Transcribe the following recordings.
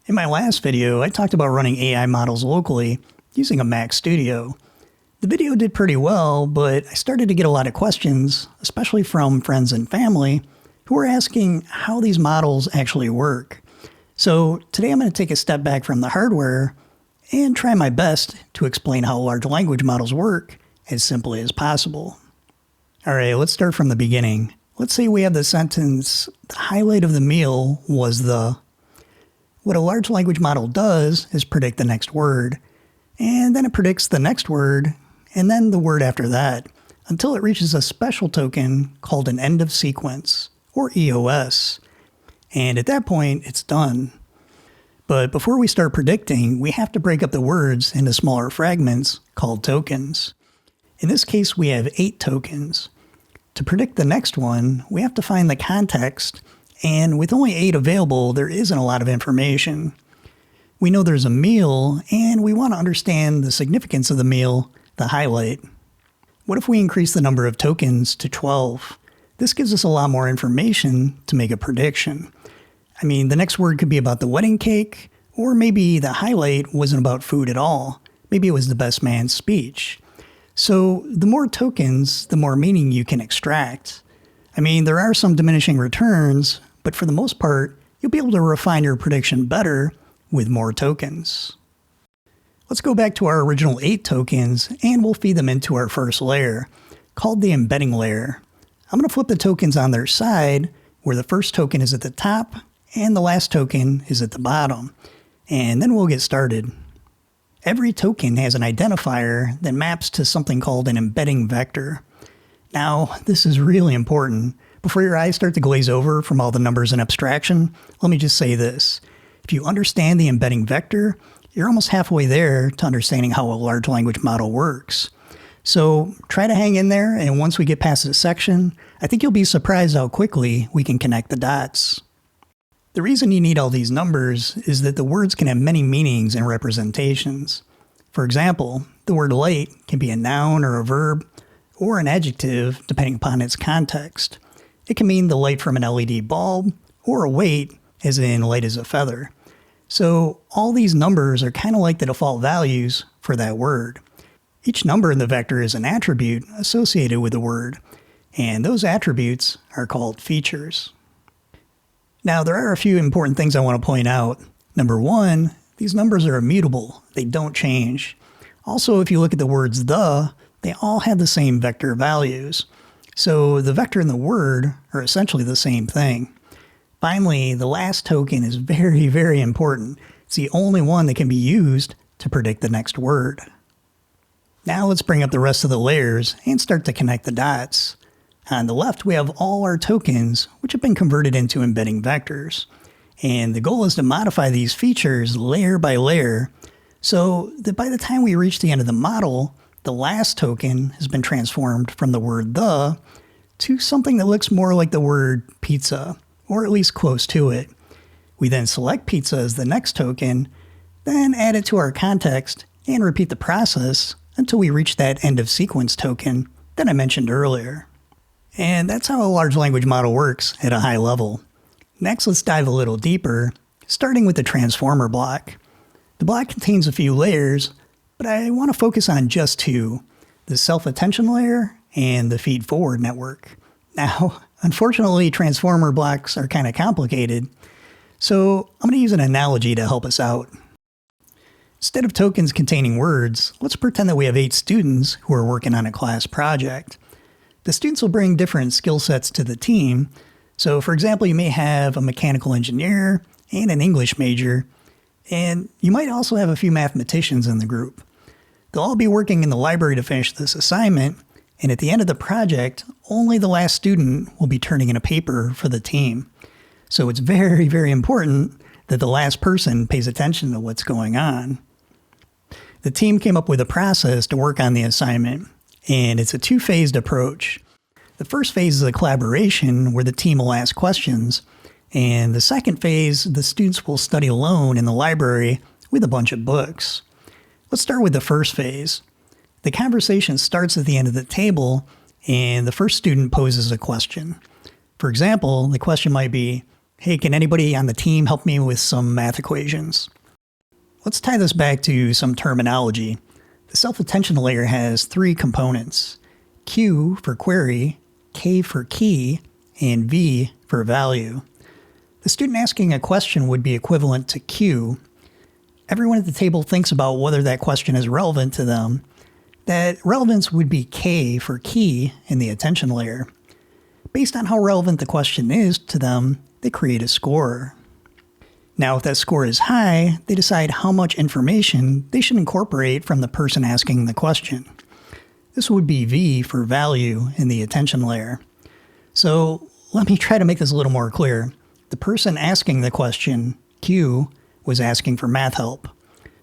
In my last video, I talked about running AI models locally using a Mac Studio. The video did pretty well, but I started to get a lot of questions, especially from friends and family, who were asking how these models actually work. So today I'm going to take a step back from the hardware and try my best to explain how large language models work as simply as possible. Alright, let's start from the beginning. Let's say we have the sentence, "The highlight of the meal was the..." What a large language model does is predict the next word, and then it predicts the next word, and then the word after that, until it reaches a special token called an end of sequence, or EOS. And at that point, it's done. But before we start predicting, we have to break up the words into smaller fragments called tokens. In this case, we have 8 tokens. To predict the next one, we have to find the context, and with only 8 available, there isn't a lot of information. We know there's a meal, and we want to understand the significance of the meal, the highlight. What if we increase the number of tokens to 12? This gives us a lot more information to make a prediction. I mean, the next word could be about the wedding cake, or maybe the highlight wasn't about food at all. Maybe it was the best man's speech. So the more tokens, the more meaning you can extract. I mean, there are some diminishing returns, but for the most part, you'll be able to refine your prediction better with more tokens. Let's go back to our original 8 tokens, and we'll feed them into our first layer, called the embedding layer. I'm going to flip the tokens on their side, where the first token is at the top, and the last token is at the bottom. And then we'll get started. Every token has an identifier that maps to something called an embedding vector. Now, this is really important. Before your eyes start to glaze over from all the numbers and abstraction, let me just say this. If you understand the embedding vector, you're almost halfway there to understanding how a large language model works. So try to hang in there, and once we get past this section, I think you'll be surprised how quickly we can connect the dots. The reason you need all these numbers is that the words can have many meanings and representations. For example, the word light can be a noun or a verb, or an adjective depending upon its context. It can mean the light from an LED bulb, or a weight, as in light as a feather. So all these numbers are kind of like the default values for that word. Each number in the vector is an attribute associated with the word, and those attributes are called features. Now, there are a few important things I want to point out. Number 1, these numbers are immutable. They don't change. Also, if you look at the words the, they all have the same vector values. So the vector and the word are essentially the same thing. Finally, the last token is very, very important. It's the only one that can be used to predict the next word. Now let's bring up the rest of the layers and start to connect the dots. On the left, we have all our tokens, which have been converted into embedding vectors. And the goal is to modify these features layer by layer, so that by the time we reach the end of the model, the last token has been transformed from the word the to something that looks more like the word pizza, or at least close to it. We then select pizza as the next token, then add it to our context, and repeat the process until we reach that end of sequence token that I mentioned earlier. And that's how a large language model works at a high level. Next, let's dive a little deeper, starting with the transformer block. The block contains a few layers, but I want to focus on just 2, the self-attention layer and the feedforward network. Now, unfortunately, transformer blocks are kind of complicated, so I'm going to use an analogy to help us out. Instead of tokens containing words, let's pretend that we have 8 students who are working on a class project. The students will bring different skill sets to the team. So for example, you may have a mechanical engineer and an English major, and you might also have a few mathematicians in the group. They'll all be working in the library to finish this assignment, and at the end of the project, only the last student will be turning in a paper for the team. So it's very, very important that the last person pays attention to what's going on. The team came up with a process to work on the assignment, and it's a 2-phased approach. The first phase is a collaboration where the team will ask questions, and the second phase, the students will study alone in the library with a bunch of books. Let's start with the first phase. The conversation starts at the end of the table, and the first student poses a question. For example, the question might be, Hey, can anybody on the team help me with some math equations? Let's tie this back to some terminology. The self-attention layer has three components: Q for query, K for key, and V for value. The student asking a question would be equivalent to Q. Everyone at the table thinks about whether that question is relevant to them. That relevance would be K for key in the attention layer. Based on how relevant the question is to them, they create a score. Now, if that score is high, they decide how much information they should incorporate from the person asking the question. This would be V for value in the attention layer. So let me try to make this a little more clear. The person asking the question, Q, was asking for math help.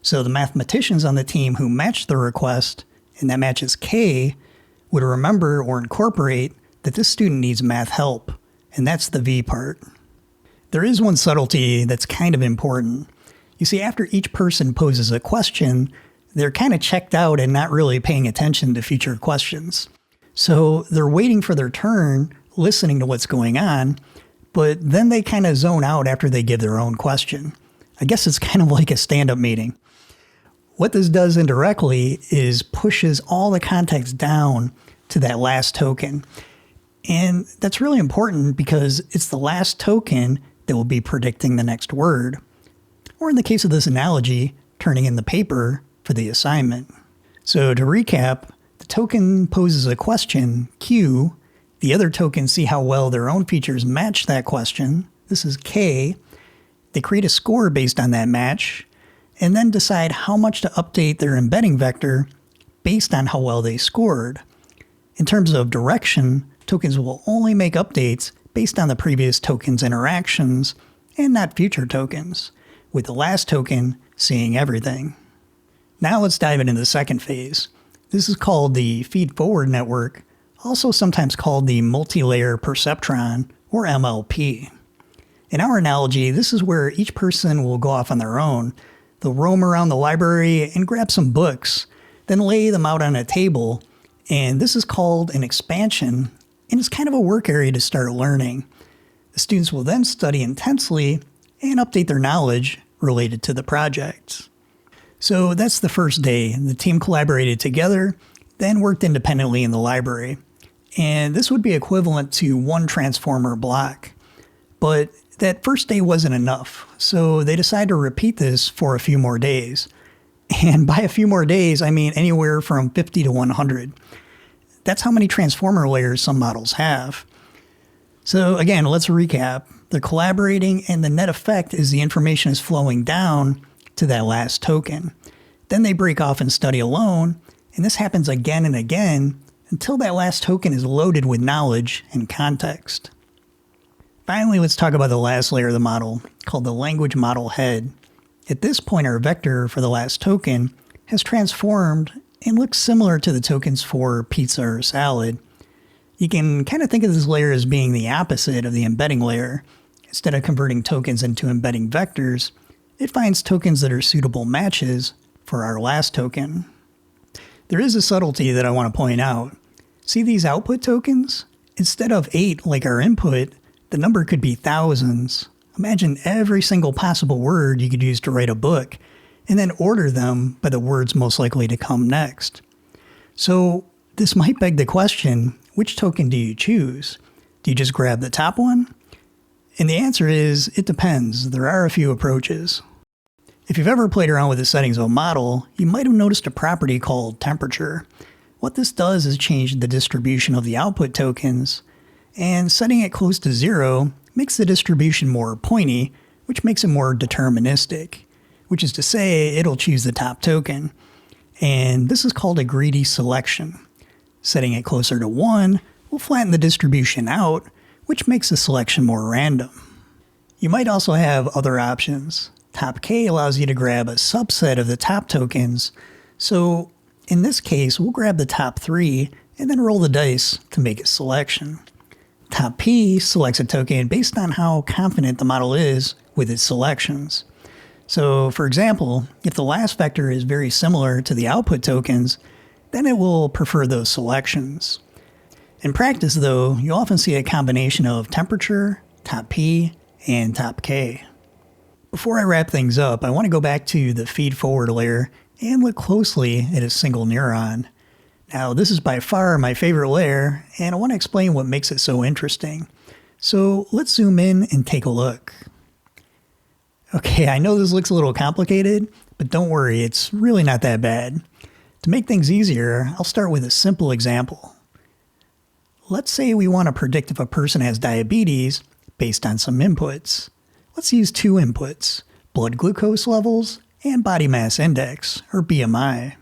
So the mathematicians on the team who matched the request, and that matches K, would remember or incorporate that this student needs math help, and that's the V part. There is one subtlety that's kind of important. You see, after each person poses a question, they're kind of checked out and not really paying attention to future questions. So they're waiting for their turn, listening to what's going on, but then they kind of zone out after they give their own question. I guess it's kind of like a stand-up meeting. What this does indirectly is pushes all the context down to that last token. And that's really important because it's the last token that will be predicting the next word, or in the case of this analogy, turning in the paper for the assignment. So to recap, the token poses a question, Q. The other tokens see how well their own features match that question. This is K. They create a score based on that match, and then decide how much to update their embedding vector based on how well they scored. In terms of direction, tokens will only make updates based on the previous token's interactions and not future tokens, with the last token seeing everything. Now let's dive into the second phase. This is called the Feedforward Network, also sometimes called the multi-layer perceptron, or MLP. In our analogy, this is where each person will go off on their own. They'll roam around the library and grab some books, then lay them out on a table, and this is called an expansion, and it's kind of a work area to start learning. The students will then study intensely and update their knowledge related to the project. So that's the first day. The team collaborated together, then worked independently in the library. And this would be equivalent to one transformer block. But that first day wasn't enough, so they decided to repeat this for a few more days. And by a few more days, I mean anywhere from 50 to 100. That's how many transformer layers some models have. So again, let's recap. They're collaborating, and the net effect is the information is flowing down to that last token. Then they break off and study alone, and this happens again and again until that last token is loaded with knowledge and context. Finally, let's talk about the last layer of the model, called the language model head. At this point, our vector for the last token has transformed and looks similar to the tokens for pizza or salad. You can kind of think of this layer as being the opposite of the embedding layer. Instead of converting tokens into embedding vectors, it finds tokens that are suitable matches for our last token. There is a subtlety that I want to point out. See these output tokens? Instead of 8 like our input, the number could be thousands. Imagine every single possible word you could use to write a book, and then order them by the words most likely to come next. So this might beg the question, which token do you choose? Do you just grab the top one? And the answer is, it depends. There are a few approaches. If you've ever played around with the settings of a model, you might have noticed a property called temperature. What this does is change the distribution of the output tokens, and setting it close to 0 makes the distribution more pointy, which makes it more deterministic, which is to say it'll choose the top token. And this is called a greedy selection. Setting it closer to 1 will flatten the distribution out, which makes the selection more random. You might also have other options. Top K allows you to grab a subset of the top tokens, so in this case we'll grab the top 3 and then roll the dice to make a selection. Top P selects a token based on how confident the model is with its selections. So for example, if the last vector is very similar to the output tokens, then it will prefer those selections. In practice though, you often see a combination of temperature, top P, and top K. Before I wrap things up, I want to go back to the feed-forward layer and look closely at a single neuron. Now, this is by far my favorite layer, and I want to explain what makes it so interesting. So let's zoom in and take a look. Okay, I know this looks a little complicated, but don't worry, it's really not that bad. To make things easier, I'll start with a simple example. Let's say we want to predict if a person has diabetes based on some inputs. Let's use two inputs, blood glucose levels and body mass index, or BMI.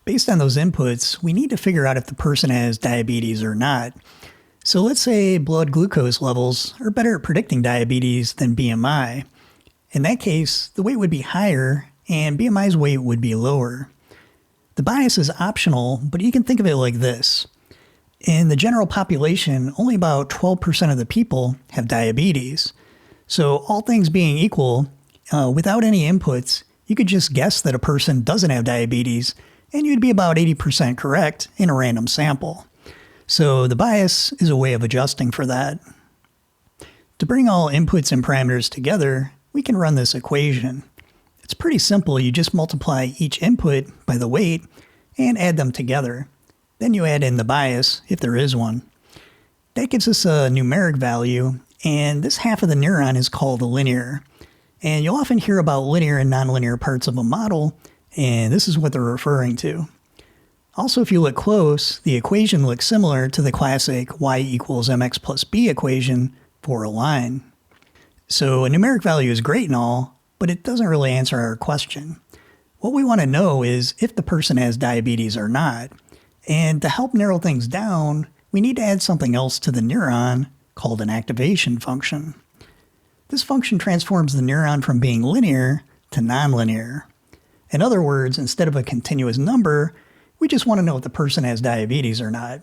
Based on those inputs, we need to figure out if the person has diabetes or not. So let's say blood glucose levels are better at predicting diabetes than BMI. In that case, the weight would be higher and BMI's weight would be lower. The bias is optional, but you can think of it like this. In the general population, only about 12% of the people have diabetes. So all things being equal, without any inputs, you could just guess that a person doesn't have diabetes, and you'd be about 80% correct in a random sample. So the bias is a way of adjusting for that. To bring all inputs and parameters together, we can run this equation. It's pretty simple. You just multiply each input by the weight and add them together. Then you add in the bias, if there is one. That gives us a numeric value, and this half of the neuron is called a linear. And you'll often hear about linear and nonlinear parts of a model, and this is what they're referring to. Also, if you look close, the equation looks similar to the classic y equals mx plus b equation for a line. So a numeric value is great and all, but it doesn't really answer our question. What we want to know is if the person has diabetes or not. And to help narrow things down, we need to add something else to the neuron called an activation function. This function transforms the neuron from being linear to nonlinear. In other words, instead of a continuous number, we just want to know if the person has diabetes or not.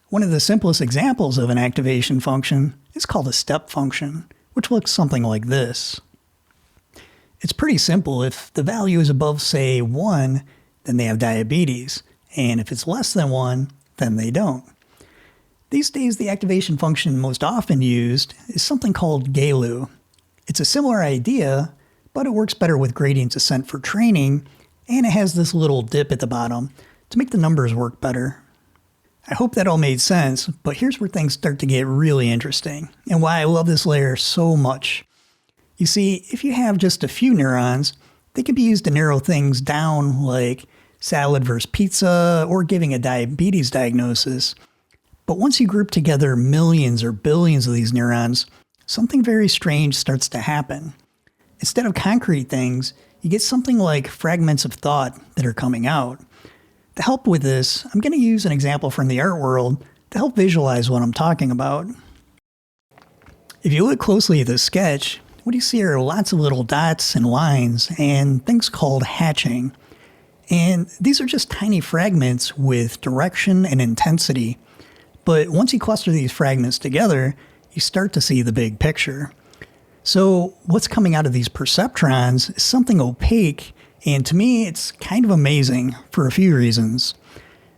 One of the simplest examples of an activation function is called a step function, which looks something like this. It's pretty simple. If the value is above, say, 1, then they have diabetes. And if it's less than 1, then they don't. These days, the activation function most often used is something called GALU. It's a similar idea, but it works better with gradient descent for training, and it has this little dip at the bottom to make the numbers work better. I hope that all made sense, but here's where things start to get really interesting, and why I love this layer so much. You see, if you have just a few neurons, they can be used to narrow things down, like salad versus pizza, or giving a diabetes diagnosis. But once you group together millions or billions of these neurons, something very strange starts to happen. Instead of concrete things, you get something like fragments of thought that are coming out. To help with this, I'm going to use an example from the art world to help visualize what I'm talking about. If you look closely at this sketch, what you see are lots of little dots and lines and things called hatching. And these are just tiny fragments with direction and intensity. But once you cluster these fragments together, you start to see the big picture. So what's coming out of these perceptrons is something opaque, and to me it's kind of amazing for a few reasons.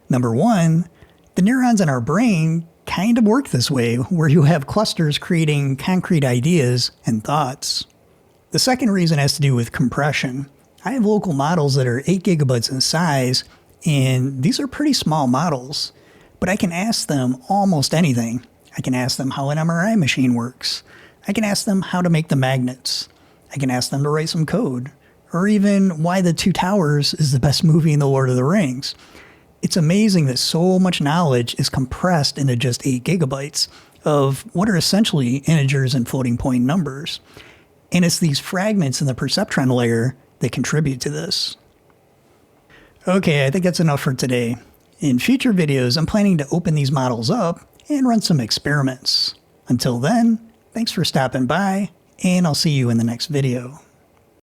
Number one, the neurons in our brain kind of work this way, where you have clusters creating concrete ideas and thoughts. The second reason has to do with compression. I have local models that are 8 gigabytes in size, and these are pretty small models, but I can ask them almost anything. I can ask them how an MRI machine works. I can ask them how to make the magnets. I can ask them to write some code, or even why The Two Towers is the best movie in the Lord of the Rings. It's amazing that so much knowledge is compressed into just 8 gigabytes of what are essentially integers and floating point numbers. And it's these fragments in the perceptron layer that contribute to this. Okay, I think that's enough for today. In future videos, I'm planning to open these models up and run some experiments. Until then, thanks for stopping by, and I'll see you in the next video.